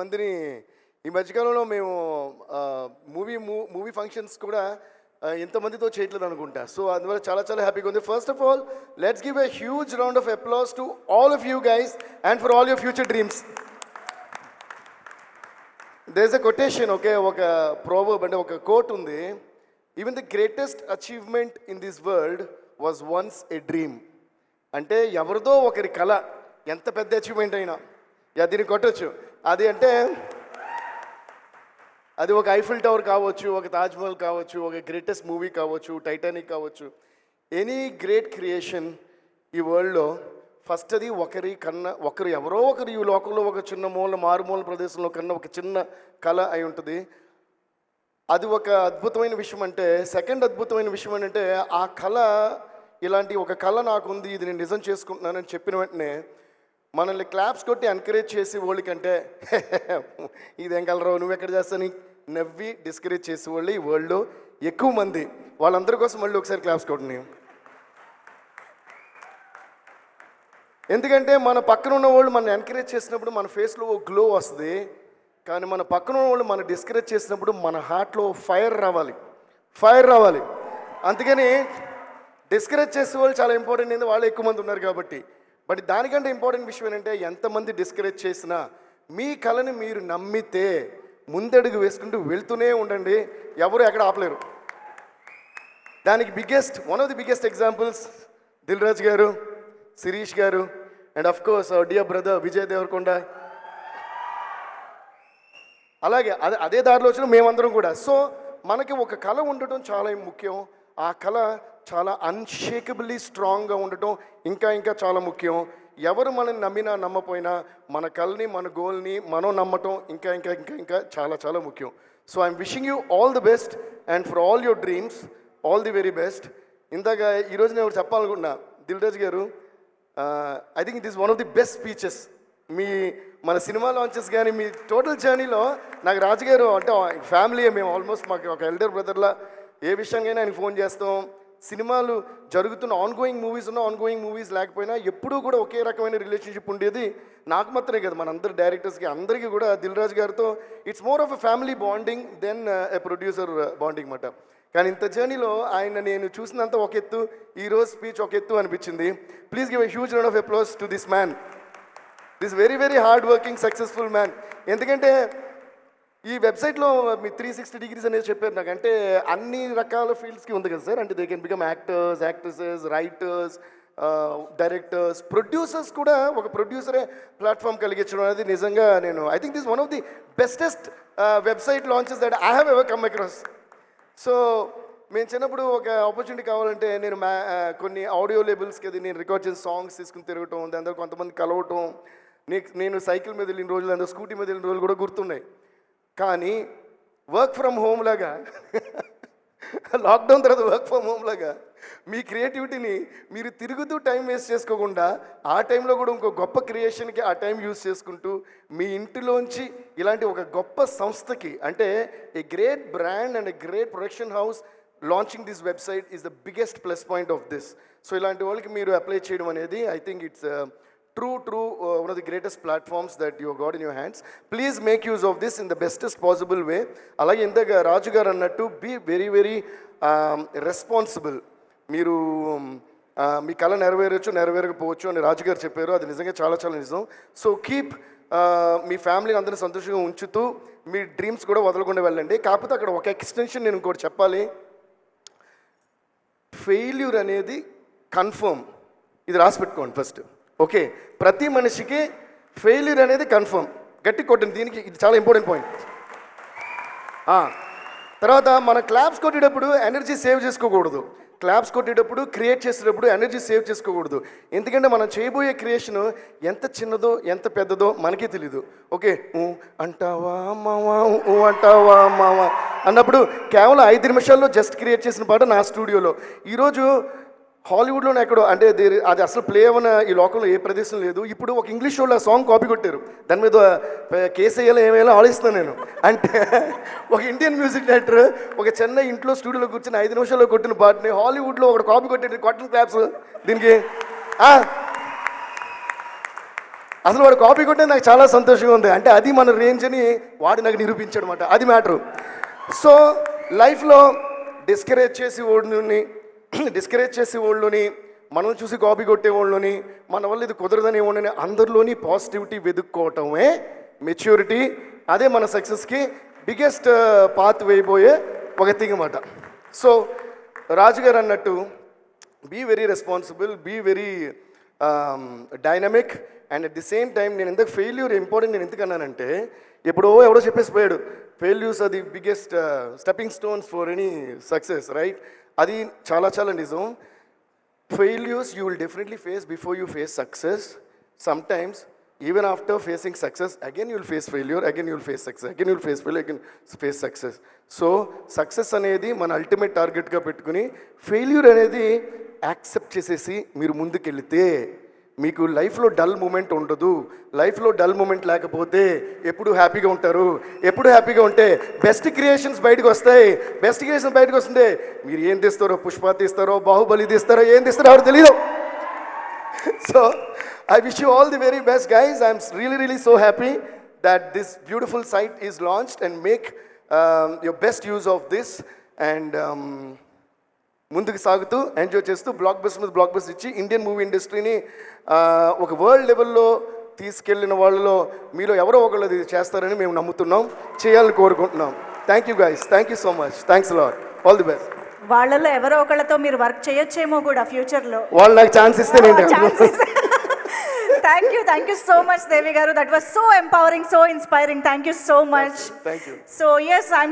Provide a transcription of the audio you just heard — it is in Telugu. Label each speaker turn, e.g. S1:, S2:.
S1: ఇంతమందిని ఈ మధ్యకాలంలో మేము మూవీ ఫంక్షన్స్ కూడా ఇంతమందితో చేయట్లేదు అనుకుంటా. సో అందువల్ల చాలా చాలా హ్యాపీగా ఉంది. First of all let's give a huge round of applause to all of you guys and for all your future dreams. There is a quotation, okay, ఒక ప్రోవర్బ్ అంటే ఒక కోట్ ఉంది. Even the greatest achievement in this world was once a dream. అంటే ఎవరిదో ఒకరి కళ, ఎంత పెద్ద అచీవ్మెంట్ అయినా దీన్ని కొట్టచ్చు. అది అంటే అది ఒక ఐఫిల్ టవర్ కావచ్చు, ఒక తాజ్మహల్ కావచ్చు, ఒక గ్రేటెస్ట్ మూవీ కావచ్చు, టైటానిక్ కావచ్చు, ఎనీ గ్రేట్ క్రియేషన్ ఈ వరల్డ్లో ఫస్ట్ అది ఒకరు ఎవరో ఒకరు ఈ లోకంలో ఒక చిన్న మారుమూల ప్రదేశంలో కన్నా ఒక చిన్న కళ అయి ఉంటుంది. అది ఒక అద్భుతమైన విషయం. అంటే సెకండ్ అద్భుతమైన విషయం ఏంటంటే ఆ కళ, ఇలాంటి ఒక కళ నాకుంది, ఇది నేను నిజం చేసుకుంటున్నానని చెప్పిన వెంటనే మనల్ని క్లాప్స్ కొట్టి ఎంకరేజ్ చేసి వాళ్ళకంటే ఇదేం కలరావు నువ్వు ఎక్కడ చేస్తాను నవ్వి డిస్కరేజ్ చేసే వాళ్ళు ఈ వరల్డ్లో ఎక్కువ మంది. వాళ్ళందరి కోసం మళ్ళీ ఒకసారి క్లాప్స్ కొట్టండి. ఎందుకంటే మన పక్కన ఉన్న వాళ్ళు మనం ఎంకరేజ్ చేసినప్పుడు మన ఫేస్లో ఓ గ్లో వస్తుంది. కానీ మన పక్కన ఉన్న వాళ్ళు మనం డిస్కరేజ్ చేసినప్పుడు మన హార్ట్లో ఫైర్ రావాలి. అందుకని డిస్కరేజ్ చేసే వాళ్ళు చాలా ఇంపార్టెంట్ అయింది, వాళ్ళు ఎక్కువ మంది ఉన్నారు కాబట్టి. బట్ దానికంటే ఇంపార్టెంట్ విషయం ఏంటంటే ఎంతమంది డిస్కరేజ్ చేసినా మీ కళని మీరు నమ్మితే ముందడుగు వేసుకుంటూ వెళ్తూనే ఉండండి, ఎవరు ఎక్కడ ఆపలేరు. దానికి one of the biggest examples Dil Raju garu, Shirish garu, and of course our dear brother Vijay Deverakonda. అలాగే అదే దారిలో వచ్చిన మేమందరం కూడా. సో మనకి ఒక కళ ఉండటం చాలా ముఖ్యం. ఆ కళ చాలా అన్షేకబుల్లీ స్ట్రాంగ్గా ఉండటం ఇంకా చాలా ముఖ్యం. ఎవరు మనల్ని నమ్మినా నమ్మపోయినా మన కళని, మన గోల్ని మనం నమ్మటం ఇంకా చాలా ముఖ్యం. So I'm wishing you all the best and for all your dreams all the very best. ఇందాక ఈరోజు నేను చెప్పాలనుకుంటున్నా, దిల్ రాజు గారు, I think it is one of the best speeches. మన సినిమా లాంచెస్ కానీ మీ టోటల్ జర్నీలో నాకు రాజుగారు అంటే ఫ్యామిలీ, మేము ఆల్మోస్ట్ మాకు ఒక ఎల్డర్ బ్రదర్లా ఏ విషయంగానే ఆయనకు ఫోన్ చేస్తాం. సినిమాలు జరుగుతున్న ఆన్గోయింగ్ మూవీస్ లేకపోయినా ఎప్పుడూ కూడా ఒకే రకమైన రిలేషన్షిప్ ఉండేది. నాకు మాత్రమే కదా, మన అందరు డైరెక్టర్స్కి అందరికీ కూడా దిల్ రాజు గారితో it's more of a family bonding than a producer bonding మాట. కానీ ఇంత జర్నీలో ఆయన నేను చూసినంత ఒక ఎత్తు, ఈరోజు స్పీచ్ ఒక ఎత్తు అనిపించింది. Please give a huge round of applause to this man, this very hard working successful man. ఎందుకంటే ఈ వెబ్సైట్లో మీ 360 degrees అనేది చెప్పారు నాకు. అంటే అన్ని రకాల ఫీల్డ్స్కి ఉంది కదా సార్. అంటే they can become actors, actresses, writers, directors, producers కూడా. ఒక ప్రొడ్యూసరే ప్లాట్ఫామ్ కలిగించడం అనేది నిజంగా I think this one of the bestest website launches that I have ever come across. So మేము చిన్నప్పుడు ఒక ఆపర్చునిటీ కావాలంటే నేను కొన్ని ఆడియో లేబుల్స్కి అది నేను రికార్డ్ చేసిన సాంగ్స్ తీసుకుని తిరగటం, దాని తర్వాత కొంతమంది కలవటం, నేను సైకిల్ మీద వెళ్ళిన రోజులు, అందరూ స్కూటీ మీద వెళ్ళిన రోజులు కూడా గుర్తున్నాయి. కానీ వర్క్ ఫ్రమ్ హోమ్ లాగా లాక్డౌన్ తర్వాత వర్క్ ఫ్రమ్ హోమ్ లాగా మీ క్రియేటివిటీని మీరు తిరుగుతూ టైం వేస్ట్ చేసుకోకుండా ఆ టైంలో కూడా ఇంకో గొప్ప క్రియేషన్కి ఆ టైం యూజ్ చేసుకుంటూ మీ ఇంటిలోంచి ఇలాంటి ఒక గొప్ప సంస్థకి, అంటే a great brand and a great production house launching this website is the biggest plus point of this. So ఇలాంటి వాళ్ళకి మీరు అప్లై చేయడం అనేది I think it's true one of the greatest platforms that you got in your hands. Please make use of this in the bestest possible way. Alage indaga Raju garu annattu be very responsible. మీరు మీ కళ నెరవేరకపోవచ్చు అని రాజు గారు చెప్పారు. అది నిజంగా చాలా నిజం. సో కీప్ మీ ఫ్యామిలీని అందరినీ సంతోషంగా ఉంచుతూ మీ డ్రీమ్స్ కూడా వదలకుండా వెళ్ళండి. కాకపోతే అక్కడ ఒక ఎక్స్టెన్షన్ నేను ఇంకోటి చెప్పాలి. ఫెయిల్యూర్ అనేది కన్ఫర్మ్, ఇది రాసి పెట్టుకోండి ఫస్ట్. ఓకే, ప్రతి మనిషికి ఫెయిల్యూర్ అనేది కన్ఫర్మ్. గట్టి కొట్టండి, దీనికి ఇది చాలా ఇంపార్టెంట్ పాయింట్. తర్వాత మన క్లాప్స్ కొట్టేటప్పుడు ఎనర్జీ సేవ్ చేసుకోకూడదు. క్లాప్స్ కొట్టేటప్పుడు క్రియేట్ చేసేటప్పుడు ఎనర్జీ సేవ్ చేసుకోకూడదు. ఎందుకంటే మనం చేయబోయే క్రియేషన్ ఎంత చిన్నదో ఎంత పెద్దదో మనకే తెలీదు. ఓకే, అంటావా మావా అన్నప్పుడు కేవలం 5 నిమిషాల్లో జస్ట్ క్రియేట్ చేసిన పాట నా స్టూడియోలో. ఈరోజు హాలీవుడ్లోనే ఎక్కడో, అంటే అది అసలు ప్లే అవ్వన ఈ లోకంలో ఏ ప్రదేశం లేదు. ఇప్పుడు ఒక ఇంగ్లీష్ షోలో ఆ సాంగ్ కాపీ కొట్టారు, దాని మీద కేసు వేయాలో ఏమేయాలో ఆలోచిస్తాను నేను. అంటే ఒక ఇండియన్ మ్యూజిక్ డైరెక్టర్ ఒక చెన్నై ఇంట్లో స్టూడియోలో కూర్చొని 5 నిమిషాల్లో కొట్టిన పాటని హాలీవుడ్లో ఒకటి కాపీ కొట్టాడు. కాటన్ క్లాప్స్ దీనికి. అసలు వాడు కాపీ కొట్టే నాకు చాలా సంతోషంగా ఉంది. అంటే అది మన రేంజ్ అని వాడు నాకు నిరూపించాడు అనమాట. అది మ్యాటరు. సో లైఫ్లో డిస్కరేజ్ చేసే వాళ్ళని మనం చూసి కాపీ కొట్టే వాళ్ళని మన వల్ల ఇది కుదరదని వాళ్ళని అందరిలోని పాజిటివిటీ వెతుక్కోవటమే మెచ్యూరిటీ. అదే మన సక్సెస్కి బిగ్గెస్ట్ పాత్ వేయబోయే ఒక థింగ్ అన్నమాట. సో రాజుగారు అన్నట్టు be very responsible, be very dynamic and at the same time నేను ఎందుకు ఫెయిల్యూర్ ఇంపార్టెంట్ నేను ఎందుకు అన్నానంటే ఎవడో చెప్పేసి పోయాడు ఫెయిల్యూర్స్ అది biggest stepping stones for any success, right? అది చాలా చాలా నిజం. Failures you will definitely face before you face success. Sometimes even after facing success, again you will face failure, again you will face success, again you will face failure, again face success. So success అనేది మన అల్టిమేట్ టార్గెట్గా పెట్టుకుని ఫెయిల్యూర్ అనేది యాక్సెప్ట్ చేసేసి మీరు ముందుకెళ్తే మీకు లైఫ్లో డల్ మూమెంట్ ఉండదు. లైఫ్లో డల్ మూమెంట్ లేకపోతే ఎప్పుడు హ్యాపీగా ఉంటారు. ఎప్పుడు హ్యాపీగా ఉంటే బెస్ట్ క్రియేషన్స్ బయటకు వస్తాయి. బెస్ట్ క్రియేషన్స్ బయటకు వస్తుంటే మీరు ఏం తీస్తారో, పుష్ప తీస్తారో, బాహుబలి తీస్తారో, ఏం తీస్తారో ఎవరు తెలీదు. So I wish you all the very best, guys. I'm really so happy that this beautiful site is launched and make your best use of this and ముందుకు సాగుతూ ఎంజాయ్ చేస్తూ బ్లాక్ బస్టర్ ఇచ్చి ఇండియన్ మూవీ ఇండస్ట్రీని ఒక వరల్డ్ లెవెల్లో తీసుకెళ్ళిన వాళ్ళలో మీలో ఎవరో ఒకళ్ళు ఇది చేస్తారని మేము నమ్ముతున్నాం, చేయాలని కోరుకుంటున్నాం. Thank you guys, thank you so much, thanks lot, all the best.
S2: వాళ్ళలో ఎవరో ఒకళ్ళతో మీరు వర్క్ చేయొచ్చేమో కూడా ఫ్యూచర్లో.
S1: వాళ్ళు నాకు ఛాన్స్ ఇస్తే నేను
S2: Thank you so much, Devi Garu. That was so empowering, so inspiring. Thank you so much.
S1: Thank you.
S2: So yes, I'm